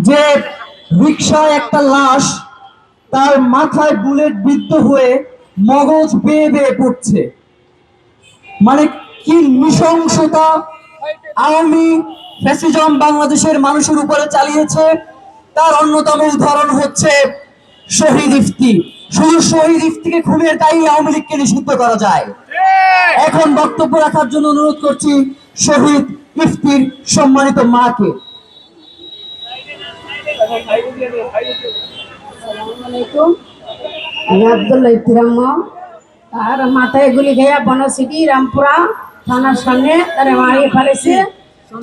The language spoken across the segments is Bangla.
যে রিকশায় একটা লাশ, তার মাথায় বুলেট বিদ্ধ হয়ে মগজ বেয়ে বেয়ে পড়ছে। মানে কি নৃশংসতা আওয়ামী ফ্যাসিজম বাংলাদেশের মানুষের উপরে চালিয়েছে, তার অন্যতম উদাহরণ হচ্ছে শহীদ ইফতি। শুধু শহীদ ইফতিকে খুনের দায়ী আওয়ামী লীগকে নিষিদ্ধ করা যায়। এখন বক্তব্য রাখার জন্য অনুরোধ করছি শহীদ ইফতির সম্মানিত মাকে। আমি আব্দুল্লাহ ইফতিরাম্মা। তার মাথায় গুলি খেয়ে বনসিটি রামপুরা থানার সামনে তারা মারিয়ে ফেলেছে।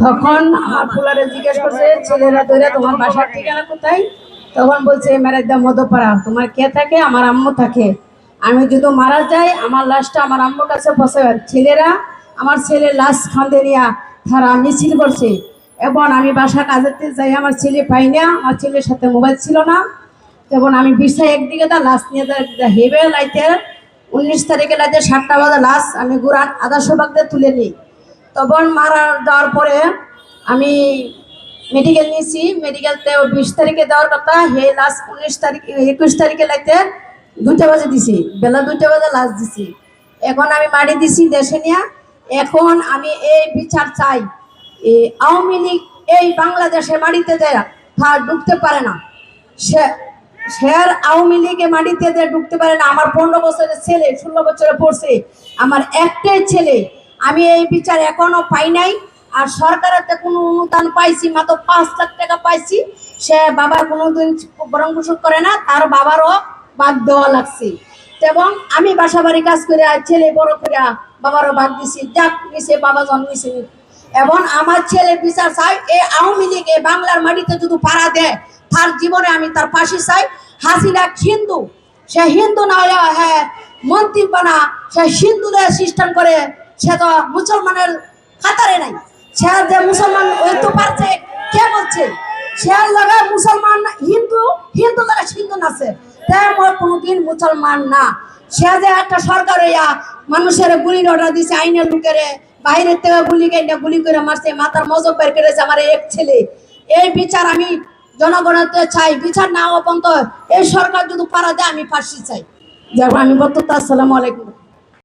তখন আমার ফুলারে জিজ্ঞেস করছে, ছেলেরা ধরে তোমার বাসার ঠিকানা কোথায়? তখন বলছে মেরাদ্দা মধুপাড়া। তোমার কে থাকে? আমার আম্মু থাকে। আমি যদি মারা যাই আমার লাশটা আমার আম্মুর কাছে পৌঁছাবে। ছেলেরা আমার ছেলের লাশ খান্দে নিয়ে তারা মিছিল করছে। এবং আমি বাসা কাজেতে যাই, আমার ছেলে পাই না, আমার ছেলের সাথে মোবাইল ছিল না। তখন আমি বিষয় একদিকে তা লাশ নিয়ে হেবে লাইতে 19 তারিখে লাইতে 7টা বাজে লাশ আমি গুড়ান আদার্শো বাগদের তুলে নিই। তখন মারা যাওয়ার পরে আমি মেডিকেল নিয়েছি। মেডিকেলতে 20 তারিখে দেওয়ার কথা, হে লাশ 19 তারিখ 21 তারিখে লাইতে 2টা বাজে দিছি, বেলা 2টা বাজে লাশ দিছি। এখন আমি মারি দিছি দেশে নিয়ে। এখন আমি এই বিচার চাই। এই আওয়ামী লীগ এই বাংলাদেশে মাটিতে যায় তার ঢুকতে পারে না। সে আর আওয়ামী লীগে মাটিতে ঢুকতে পারে না। আমার 15 বছরের ছেলে 16 বছরে পড়ছে, আমার একটাই ছেলে। আমি এই বিচার এখনো পাই নাই। আর সরকারের কোনো অনুদান পাইছি মাত্র 5 লাখ টাকা পাইছি। সে বাবার কোনোদিন ভরণ পোষণ করে না, তার বাবারও বাদ দেওয়া লাগছে। এবং আমি বাসা বাড়ি কাজ করে ছেলে বড় করে বাবারও বাদ দিছি। যাক নিচে বাবা জন্মিছে। এবং আমার ছেলে বিচার চাই, এই আওয়ামী লীগ এই বাংলার মাটিতে যদি পাড়া দেয় তার জীবনে আমি তার পাশে চাই। হাসিনা হিন্দু, সে হিন্দু না হলে হ্যাঁ মন্ত্রী বানা, সে হিন্দুদের খ্রিস্টান করে, সে তো মুসলমানের কাতারে নাই। সে যে মুসলমান ওই তো পারছে, কে বলছে সে লাগে মুসলমান? হিন্দু হিন্দু লাগে হিন্দু নাছে, তেমন কোনোদিন মুসলমান না। সে যে একটা সরকার হইয়া মানুষের গুলির অর্ডার দিছে, আইনের লোকেরে বাইরের থেকে গুলি করে মারছে, মাথার মজব বের করেছে আমার এক ছেলে। এই বিচার আমি জনগণের চাই। বিচার না হওয়া পর্যন্ত এই সরকার যদি পারা দেয় আমি ফাঁসি চাই। যাবো আমি বলতো। আসসালামু আলাইকুম।